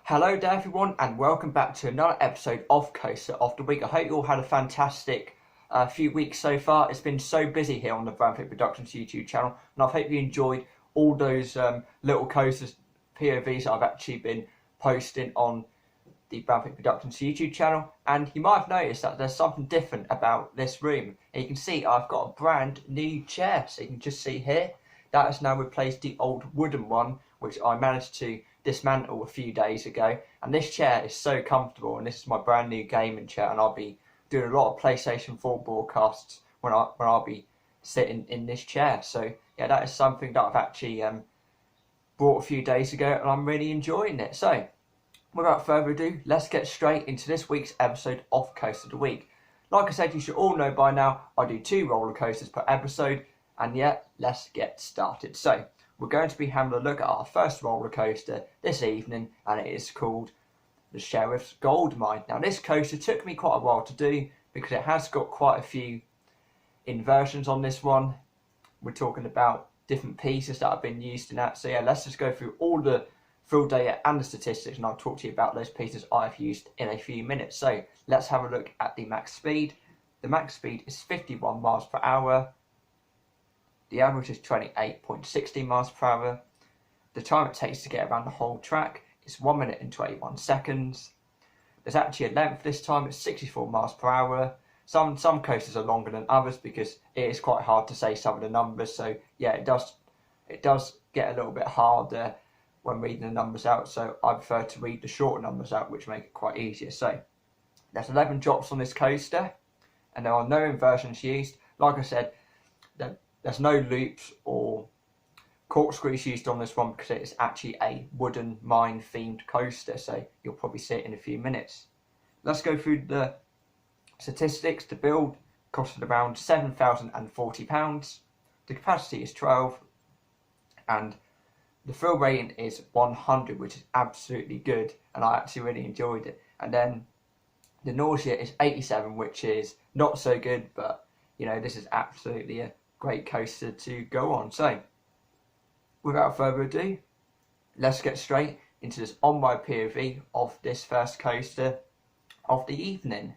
Hello there everyone, and welcome back to another episode of Coaster of the Week. I hope you all had a fantastic few weeks so far. It's been so busy here on the Branthwaite Productions YouTube channel, and I hope you enjoyed all those little coasters POVs that I've actually been posting on the Branthwaite Productions YouTube channel. And you might have noticed that there's something different about this room. And you can see I've got a brand new chair, so you can just see here that has now replaced the old wooden one which I managed to dismantle a few days ago. And this chair is so comfortable, and this is my brand new gaming chair, and I'll be doing a lot of PlayStation 4 broadcasts when I'll be sitting in this chair. So yeah, that is something that I've actually bought a few days ago, and I'm really enjoying it. So without further ado, let's get straight into this week's episode of Coaster of the Week. Like I said, you should all know by now I do 2 roller coasters per episode, and yeah, let's get started. So we're going to be having a look at our first roller coaster this evening, and it is called the Sheriff's Gold Mine. Now this coaster took me quite a while to do because it has got quite a few inversions on this one. We're talking about different pieces that have been used in that. So yeah, let's just go through all the full data and the statistics, and I'll talk to you about those pieces I've used in a few minutes. So let's have a look at the max speed. The max speed is 51 miles per hour. The average is 28.60 miles per hour. The time it takes to get around the whole track is 1 minute and 21 seconds. There's actually a length this time, it's 64 miles per hour. Some coasters are longer than others because it is quite hard to say some of the numbers. So yeah, it does get a little bit harder when reading the numbers out. So I prefer to read the shorter numbers out, which make it quite easier. So there's 11 drops on this coaster, and there are no inversions used. Like I said, there's no loops or corkscrews used on this one because it is actually a wooden mine themed coaster, so you'll probably see it in a few minutes. Let's go through the statistics. The build costed around £7,040. The capacity is 12, and the thrill rating is 100, which is absolutely good, and I actually really enjoyed it. And then the nausea is 87, which is not so good, but you know, this is absolutely a great coaster to go on. So without further ado, let's get straight into this on-ride POV of this first coaster of the evening.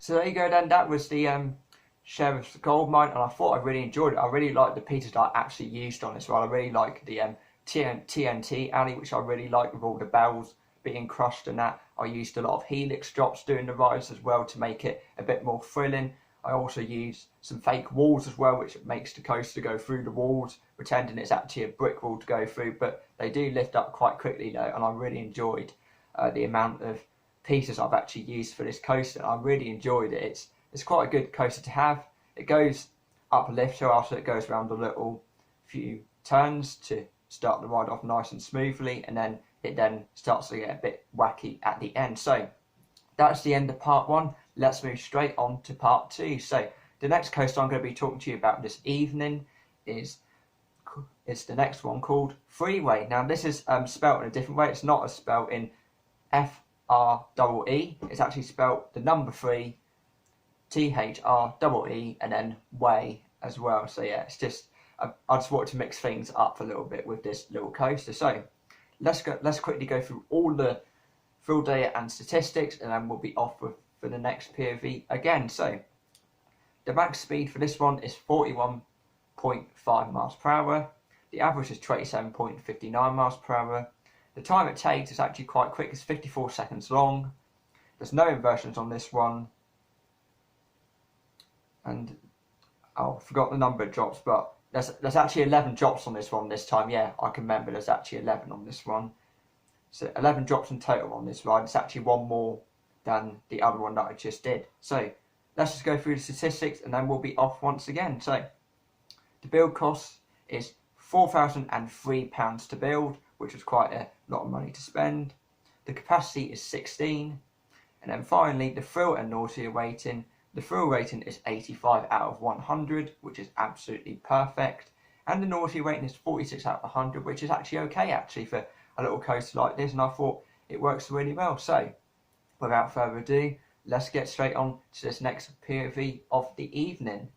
So there you go then, that was the Sheriff's Gold Mine, and I thought I really enjoyed it. I really liked the pieces that I actually used on this one. I really like the TNT alley, which I really like, with all the bells being crushed and that. I used a lot of helix drops during the rides as well to make it a bit more thrilling. I also used some fake walls as well, which makes the coaster go through the walls, pretending it's actually a brick wall to go through, but they do lift up quite quickly though, and I really enjoyed the amount of pieces I've actually used for this coaster. I really enjoyed it. It's quite a good coaster to have. It goes up a lift hill after it goes around a little few turns to start the ride off nice and smoothly, and then it starts to get a bit wacky at the end. So that's the end of part 1. Let's move straight on to part 2. So the next coaster I'm going to be talking to you about this evening is the next one, called Threeway. Now this is spelt in a different way. It's not spelt in F-R-E-E. It's actually spelt the number 3 THREE and then way as well. So yeah, it's just I just wanted to mix things up a little bit with this little coaster. So let's quickly go through all the thrill data and statistics, and then we'll be off for the next POV again. So the max speed for this one is 41.5 miles per hour. The average is 27.59 miles per hour. The time it takes is actually quite quick. It's 54 seconds long. There's no inversions on this one. And I forgot the number of drops, but there's actually 11 drops on this one this time. Yeah, I can remember there's actually 11 on this one. So 11 drops in total on this ride. It's actually one more than the other one that I just did. So let's just go through the statistics and then we'll be off once again. So the build cost is £4,003 to build, which is quite a lot of money to spend. The capacity is 16. And then finally, the thrill and nausea rating. The thrill rating is 85 out of 100, which is absolutely perfect. And the nausea rating is 46 out of 100, which is actually okay actually for a little coaster like this. And I thought it works really well. So without further ado, let's get straight on to this next POV of the evening.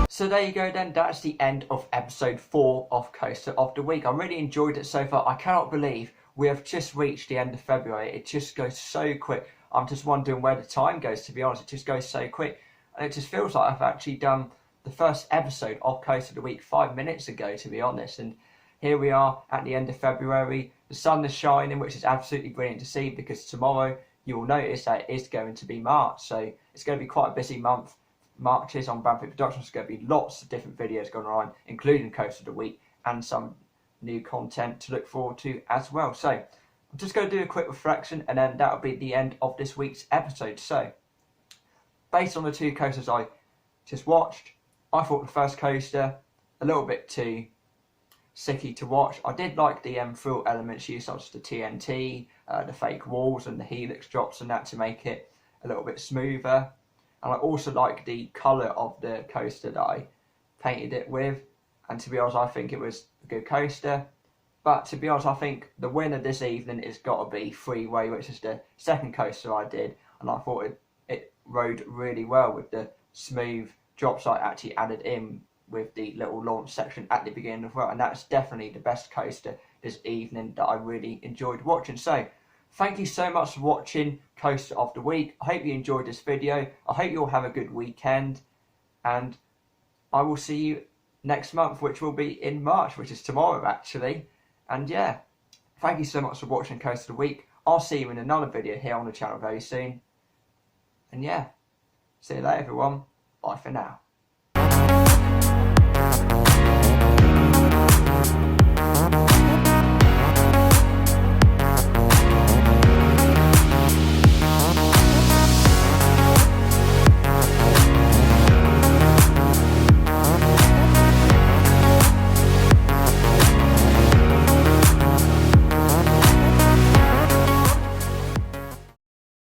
So there you go then, that's the end of episode 4 of Coaster of the Week. I really enjoyed it so far. I cannot believe we have just reached the end of February. It just goes so quick. I'm just wondering where the time goes, to be honest. It just goes so quick. And it just feels like I've actually done the first episode of Coaster of the Week 5 minutes ago, to be honest. And here we are at the end of February. The sun is shining, which is absolutely brilliant to see, because tomorrow you will notice that it is going to be March. So it's going to be quite a busy month. March is on Branthwaite Productions. There's going to be lots of different videos going on, including Coaster of the Week and some new content to look forward to as well. So I'm just going to do a quick reflection, and then that'll be the end of this week's episode. So based on the 2 coasters I just watched, I thought the first coaster a little bit too sicky to watch. I did like the thrill elements used, such as the TNT, the fake walls and the helix drops and that, to make it a little bit smoother. And I also like the colour of the coaster that I painted it with. And to be honest, I think it was a good coaster. But to be honest, I think the winner this evening has got to be Threeway, which is the second coaster I did. And I thought it rode really well with the smooth drops I actually added in with the little launch section at the beginning as well. And that's definitely the best coaster this evening that I really enjoyed watching. So thank you so much for watching Coaster of the Week. I hope you enjoyed this video. I hope you all have a good weekend. And I will see you next month, which will be in March, which is tomorrow actually. And yeah, thank you so much for watching Coaster of the Week. I'll see you in another video here on the channel very soon. And yeah, see you later everyone. Bye for now.